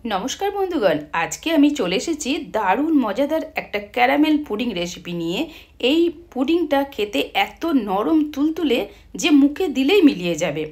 নমস্কার বন্ধুগণ, আজকে আমি চলে এসেছি দারুণ মজাদার একটা ক্যারামেল পুডিং রেসিপি নিয়ে। এই পুডিংটা খেতে এত নরম তুলতুলে যে মুখে দিলেই মিলিয়ে যাবে।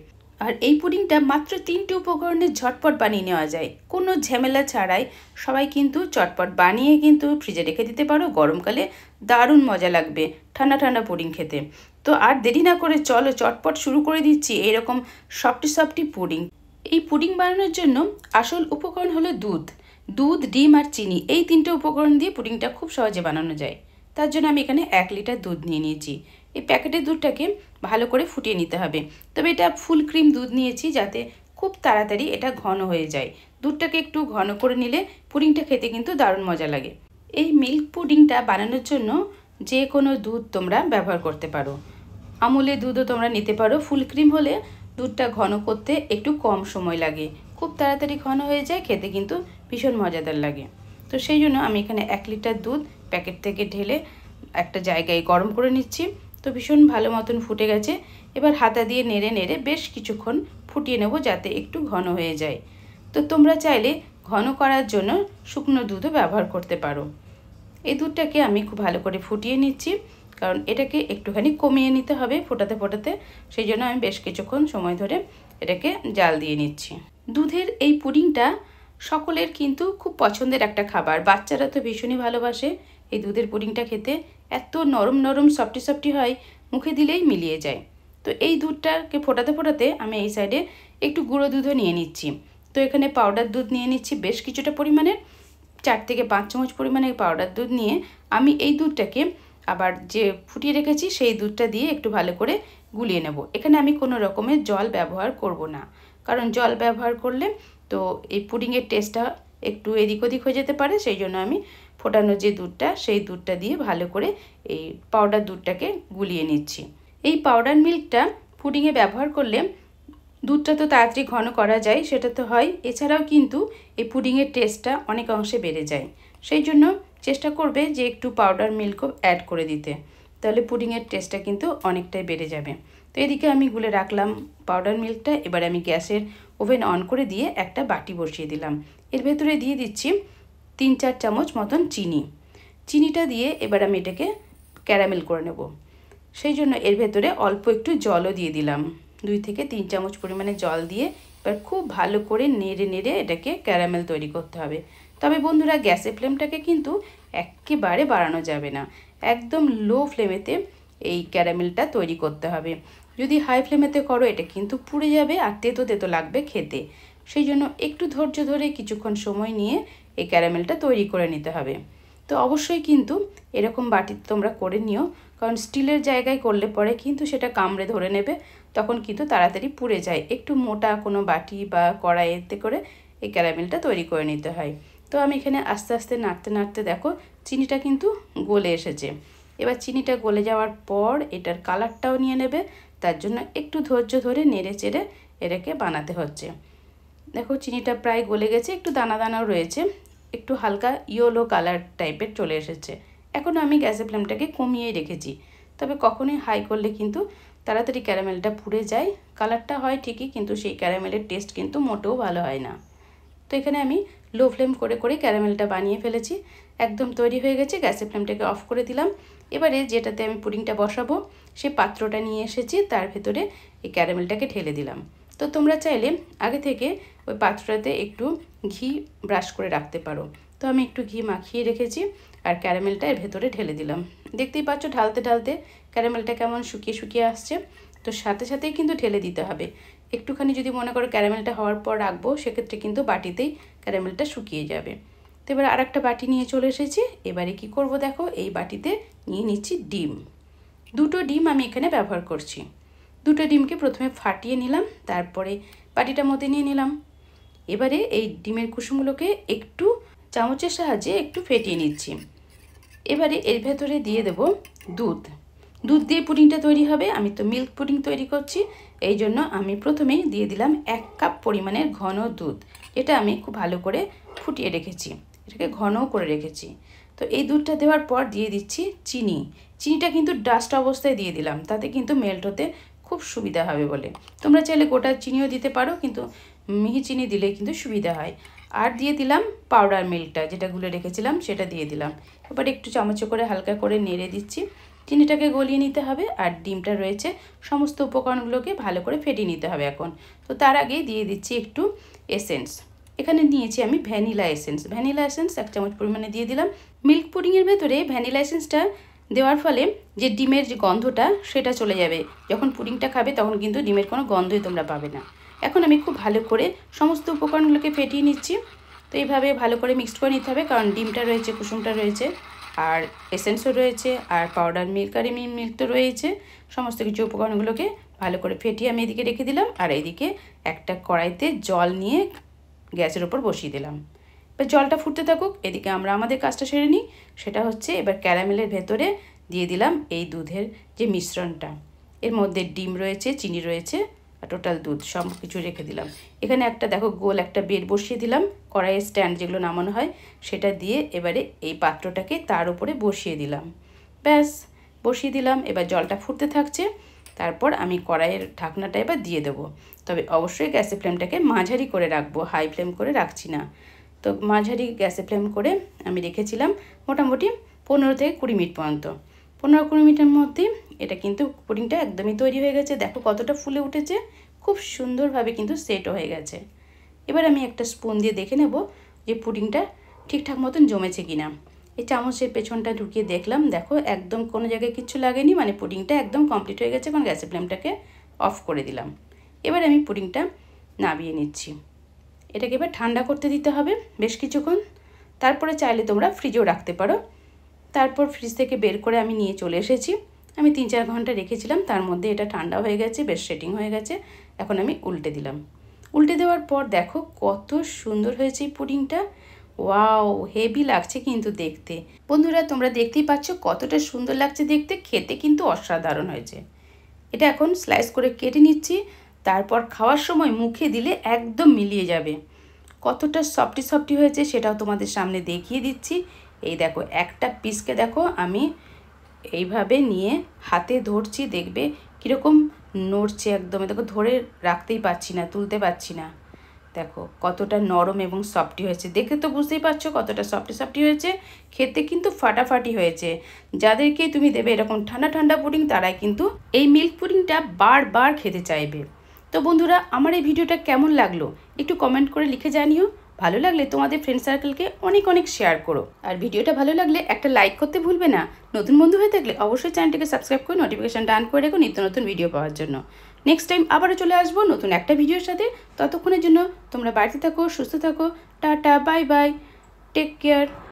আর এই পুডিংটা মাত্র 3টে উপকরণে ঝটপট বানিয়ে নেওয়া যায়, কোনো ঝামেলা ছাড়াই। সবাই কিন্তু চটপট বানিয়ে কিন্তু ফ্রিজে রেখে দিতে পারো, গরমকালে দারুণ মজা লাগবে ঠান্ডা ঠান্ডা পুডিং খেতে। তো আর দেরি না করে চলো চটপট শুরু করে দিচ্ছি এরকম সফটি পুডিং। এই পুডিং বানানোর জন্য আসল উপকরণ হলো দুধ, ডিম আর চিনি। এই 3টে উপকরণ দিয়ে পুডিংটা খুব সহজে বানানো যায়। তার জন্য আমি এখানে 1 লিটার দুধ নিয়ে নিয়েছি। এই প্যাকেটের দুধটাকে ভালো করে ফুটিয়ে নিতে হবে, তবে এটা ফুল ক্রিম দুধ নিয়েছি যাতে খুব তাড়াতাড়ি এটা ঘন হয়ে যায়। দুধটাকে একটু ঘন করে নিলে পুডিংটা খেতে কিন্তু দারুণ মজা লাগে। এই মিল্ক পুডিংটা বানানোর জন্য যে কোনো দুধ তোমরা ব্যবহার করতে পারো। আমুলের দুধও তোমরা নিতে পারো। ফুল ক্রিম হলে দুধটা ঘন করতে একটু কম সময় লাগে, খুব তাড়াতাড়ি ঘন হয়ে যায়, খেতে কিন্তু ভীষণ মজাদার লাগে। তো সেই জন্য আমি এখানে 1 লিটার দুধ প্যাকেট থেকে ঢেলে একটা জায়গায় গরম করে নিচ্ছি। তো ভীষণ ভালো মতন ফুটে গেছে। এবার হাতা দিয়ে নেড়ে নেড়ে বেশ কিছুক্ষণ ফুটিয়ে নেব যাতে একটু ঘন হয়ে যায়। তো তোমরা চাইলে ঘন করার জন্য শুকনো দুধও ব্যবহার করতে পারো। এই দুধটাকে আমি খুব ভালো করে ফুটিয়ে নিচ্ছি, কারণ এটাকে একটুখানি কমিয়ে নিতে হবে ফোটাতে ফোটাতে। সেই জন্য আমি বেশ কিছুক্ষণ সময় ধরে এটাকে জাল দিয়ে নিচ্ছি। দুধের এই পুডিংটা সকলের কিন্তু খুব পছন্দের একটা খাবার। বাচ্চারা তো ভীষণই ভালোবাসে এই দুধের পুডিংটা খেতে। এত নরম নরম সফটি হয়, মুখে দিলেই মিলিয়ে যায়। তো এই দুধটাকে ফোটাতে ফোটাতে আমি এই সাইডে একটু গুঁড়ো দুধও নিয়ে নিচ্ছি। তো এখানে পাউডার দুধ নিয়ে নিচ্ছি বেশ কিছুটা পরিমাণের, 4 থেকে 5 চামচ পরিমাণে পাউডার দুধ নিয়ে আমি এই দুধটাকে আবার যে ফুটিয়ে রেখেছি সেই দুধটা দিয়ে একটু ভালো করে গুলিয়ে নেব। এখানে আমি কোনো রকমের জল ব্যবহার করব না, কারণ জল ব্যবহার করলে তো এই পুডিংয়ের টেস্টটা একটু এদিক ওদিক হয়ে যেতে পারে। সেই জন্য আমি ফোটানো যে দুধটা সেই দুধটা দিয়ে ভালো করে এই পাউডার দুধটাকে গুলিয়ে নিচ্ছি। এই পাউডার মিল্কটা পুডিংয়ে ব্যবহার করলে দুধটা তো তাড়াতাড়ি ঘন করা যায়, সেটা তো হয়, এছাড়াও কিন্তু এই পুডিংয়ের টেস্টটা অনেক অংশে বেড়ে যায়। সেই জন্য চেষ্টা করবে যে একটু পাউডার মিল্কও অ্যাড করে দিতে, তাহলে পুডিংয়ের টেস্টটা কিন্তু অনেকটাই বেড়ে যাবে। তো এদিকে আমি গুলে রাখলাম পাউডার মিল্কটা। এবার আমি গ্যাসের ওভেন অন করে দিয়ে একটা বাটি বসিয়ে দিলাম। এর ভেতরে দিয়ে দিচ্ছি 3-4 চামচ মতন চিনিটা দিয়ে এবার আমি এটাকে ক্যারামেল করে নেব। সেই জন্য এর ভেতরে অল্প একটু জলও দিয়ে দিলাম, 2 থেকে 3 চামচ পরিমাণে জল দিয়ে এবার খুব ভালো করে নেড়ে নেড়ে এটাকে ক্যারামেল তৈরি করতে হবে। তবে বন্ধুরা, গ্যাসের ফ্লেমটাকে কিন্তু একেবারে বাড়ানো যাবে না, একদম লো ফ্লেমেতে এই ক্যারামেলটা তৈরি করতে হবে। যদি হাই ফ্লেমেতে করো এটা কিন্তু পুড়ে যাবে আর তেতো তেতো লাগবে খেতে। সেই জন্য একটু ধৈর্য ধরে কিছুক্ষণ সময় নিয়ে এই ক্যারামেলটা তৈরি করে নিতে হবে। তো অবশ্যই কিন্তু এরকম বাটিতে তোমরা করে নিও, কারণ স্টিলের জায়গায় করলে পরে কিন্তু সেটা কামড়ে ধরে নেবে, তখন কিন্তু তাড়াতাড়ি পুড়ে যায়। একটু মোটা কোনো বাটি বা কড়াইতে করে এই ক্যারামেলটা তৈরি করে নিতে হয়। তো আমি এখানে আস্তে আস্তে নাড়তে নাড়তে দেখো চিনিটা কিন্তু গলে এসেছে। এবার চিনিটা গলে যাওয়ার পর এটার কালারটাও নিয়ে নেবে, তার জন্য একটু ধৈর্য ধরে নেড়ে চেড়ে এটাকে বানাতে হচ্ছে। দেখো চিনিটা প্রায় গলে গেছে, একটু দানা দানাও রয়েছে, একটু হালকা ইয়েলো কালার টাইপের চলে এসেছে। এখন আমি গ্যাসের ফ্লেমটাকে কমিয়েই রেখেছি, তবে কখনোই হাই করলে কিন্তু তাড়াতাড়ি ক্যারামেলটা পুড়ে যায়। কালারটা হয় ঠিকই, কিন্তু সেই ক্যারামেলের টেস্ট কিন্তু মোটেও ভালো হয় না। তো এখানে আমি লো ফ্লেম করে করে ক্যারামেলটা বানিয়ে ফেলেছি, একদম তৈরি হয়ে গেছে। গ্যাসের ফ্লেমটাকে অফ করে দিলাম। এবারে যেটাতে আমি পুডিংটা বসাবো সেই পাত্রটা নিয়ে এসেছি, তার ভেতরে এই ক্যারামেলটাকে ঢেলে দিলাম। তো তোমরা চাইলে আগে থেকে ওই পাত্রটাতে একটু ঘি ব্রাশ করে রাখতে পারো। তো আমি একটু ঘি মাখিয়ে রেখেছি আর ক্যারামেলটা এর ভেতরে ঢেলে দিলাম। দেখতেই পাচ্ছ ঢালতে ঢালতে ক্যারামেলটা কেমন শুকিয়ে শুকিয়ে আসছে। তো সাথে সাথেই কিন্তু ঢেলে দিতে হবে। একটুখানি যদি মনে করো ক্যারামেলটা হওয়ার পর রাখবো, সেক্ষেত্রে কিন্তু বাটিতেই ক্যারামেলটা শুকিয়ে যাবে। তো এবার আর একটা বাটি নিয়ে চলে এসেছি। এবারে কি করব দেখো, এই বাটিতে নিয়ে নিচ্ছি ডিম। 2টো ডিম আমি এখানে ব্যবহার করছি। 2টো ডিমকে প্রথমে ফাটিয়ে নিলাম, তারপরে বাটিটার মধ্যে নিয়ে নিলাম। এবারে এই ডিমের কুসুমগুলোকে একটু চামচের সাহায্যে একটু ফেটিয়ে নিচ্ছি। এবারে এর ভেতরে দিয়ে দেব দুধ দিয়ে পুডিংটা তৈরি হবে। আমি তো মিল্ক পুডিং তৈরি করছি, এই জন্য আমি প্রথমেই দিয়ে দিলাম 1 কাপ পরিমাণের ঘন দুধ। এটা আমি খুব ভালো করে ফুটিয়ে রেখেছি, এটাকে ঘনও করে রেখেছি। তো এই দুধটা দেওয়ার পর দিয়ে দিচ্ছি চিনিটা কিন্তু ডাস্ট অবস্থায় দিয়ে দিলাম, তাতে কিন্তু মেল্ট হতে খুব সুবিধা হবে বলে। তোমরা চাইলে গোটা চিনিও দিতে পারো, কিন্তু মিহি চিনি দিলে কিন্তু সুবিধা হয়। আর দিয়ে দিলাম পাউডার মিল্কটা, যেটা গুলে রেখেছিলাম সেটা দিয়ে দিলাম। এবার একটু চামচে করে হালকা করে নেড়ে দিচ্ছি। চিনিটাকে গলিয়ে নিতে হবে, আর ডিমটা রয়েছে, সমস্ত উপকরণগুলোকে ভালো করে ফেটিয়ে নিতে হবে এখন। তো তার আগে দিয়ে দিচ্ছি একটু এসেন্স। এখানে নিয়েছি আমি ভ্যানিলা এসেন্স। ভ্যানিলা এসেন্স 1 চামচ পরিমাণে দিয়ে দিলাম। মিল্ক পুডিংয়ের ভেতরে ভ্যানিলা এসেন্সটা দেওয়ার ফলে যে ডিমের যে গন্ধটা সেটা চলে যাবে। যখন পুডিংটা খাবে তখন কিন্তু ডিমের কোনো গন্ধই তোমরা পাবে না। এখন আমি খুব ভালো করে সমস্ত উপকরণগুলোকে ফেটিয়ে নিচ্ছি। তো এইভাবে ভালো করে মিক্সড করে নিতে হবে, কারণ ডিমটা রয়েছে, কুসুমটা রয়েছে, আর এসেন্সও রয়েছে, আর পাউডার মিল্ক আর মিল্ক তো রয়েছে। সমস্ত কিছু উপকরণগুলোকে ভালো করে ফেটিয়ে আমি এদিকে রেখে দিলাম, আর এইদিকে একটা কড়াইতে জল নিয়ে গ্যাসের ওপর বসিয়ে দিলাম। এবার জলটা ফুটতে থাকুক, এদিকে আমরা আমাদের কাজটা সেরে নিই। সেটা হচ্ছে এবার ক্যারামেলের ভেতরে দিয়ে দিলাম এই দুধের যে মিশ্রণটা। এর মধ্যে ডিম রয়েছে, চিনি রয়েছে, আর টোটাল দুধ সব কিছু রেখে দিলাম। এখানে একটা দেখো গোল একটা বেড বসিয়ে দিলাম, কড়াইয়ের স্ট্যান্ড যেগুলো নামানো হয় সেটা দিয়ে এবারে এই পাত্রটাকে তার উপরে বসিয়ে দিলাম। ব্যাস, বসিয়ে দিলাম। এবার জলটা ফুটতে থাকছে। তারপর আমি কড়াইয়ের ঢাকনাটা এবার দিয়ে দেবো। তবে অবশ্যই গ্যাসের ফ্লেমটাকে মাঝারি করে রাখবো, হাই ফ্লেম করে রাখছি না। তো মাঝারি গ্যাসে ফ্লেম করে আমি রেখেছিলাম মোটামুটি 15 থেকে 20 মিনিট পর্যন্ত। 15-20 মিনিটের মধ্যে এটা কিন্তু পুডিংটা একদমই তৈরি হয়ে গেছে। দেখো কতটা ফুলে উঠেছে, খুব সুন্দরভাবে কিন্তু সেটও হয়ে গেছে। এবার আমি একটা স্পুন দিয়ে দেখে নেব যে পুডিংটা ঠিকঠাক মতন জমেছে কিনা। এই চামচের পেছনটা ঢুকিয়ে দেখলাম, দেখো একদম কোনো জায়গায় কিচ্ছু লাগেনি, মানে পুডিংটা একদম কমপ্লিট হয়ে গেছে। এখন গ্যাসের ফ্লেমটাকে অফ করে দিলাম। এবার আমি পুডিংটা নামিয়ে নিচ্ছি। এটাকে এবার ঠান্ডা করতে দিতে হবে বেশ কিছুক্ষণ। তারপরে চাইলে তোমরা ফ্রিজেও রাখতে পারো। তারপর ফ্রিজ থেকে বের করে আমি নিয়ে চলে এসেছি। আমি 3-4 ঘন্টা রেখেছিলাম, তার মধ্যে এটা ঠান্ডা হয়ে গেছে, বেশ সেটিং হয়ে গেছে। এখন আমি উল্টে দিলাম। উল্টে দেওয়ার পর দেখো কত সুন্দর হয়েছে এই পুডিংটা। ওয়াও, হেভি লাগছে কিন্তু দেখতে। বন্ধুরা তোমরা দেখতেই পাচ্ছ কতটা সুন্দর লাগছে দেখতে, খেতে কিন্তু অসাধারণ হয়েছে। এটা এখন স্লাইস করে কেটে নিচ্ছি। তারপর খাওয়ার সময় মুখে দিলে একদম মিলিয়ে যাবে। কতটা সফটি সফটি হয়েছে সেটাও তোমাদের সামনে দেখিয়ে দিচ্ছি। এই দেখো একটা পিসকে দেখো আমি এইভাবে নিয়ে হাতে ধরছি, দেখবে কীরকম নড়ছে একদম। দেখো ধরে রাখতেই পারছি না, তুলতে পারছি না। দেখো কতটা নরম এবং সফটি হয়েছে, দেখে তো বুঝতেই পারছো কতটা সফটি সফটি হয়েছে। খেতে কিন্তু ফাটাফাটি হয়েছে। যাদেরকে তুমি দেবে এরকম ঠান্ডা ঠান্ডা পুডিং, তারাই কিন্তু এই মিল্ক পুডিংটা বারবার খেতে চাইবে। তো বন্ধুরা আমার এই ভিডিওটা কেমন লাগলো একটু কমেন্ট করে লিখে জানিও। ভালো লাগলে তোমাদের ফ্রেন্ড সার্কেলকে অনেক অনেক শেয়ার করো। আর ভিডিওটা ভালো লাগলে একটা লাইক করতে ভুলবে না। নতুন বন্ধু হয়ে থাকলে অবশ্যই চ্যানেলটিকে সাবস্ক্রাইব করে নোটিফিকেশনটা অন করে রেখো নিত্য নতুন ভিডিও পাওয়ার জন্য। নেক্সট টাইম আবারও চলে আসবো নতুন একটা ভিডিওর সাথে। ততক্ষণের জন্য তোমরা বাড়িতে থাকো, সুস্থ থাকো। Tata, bye bye, take care.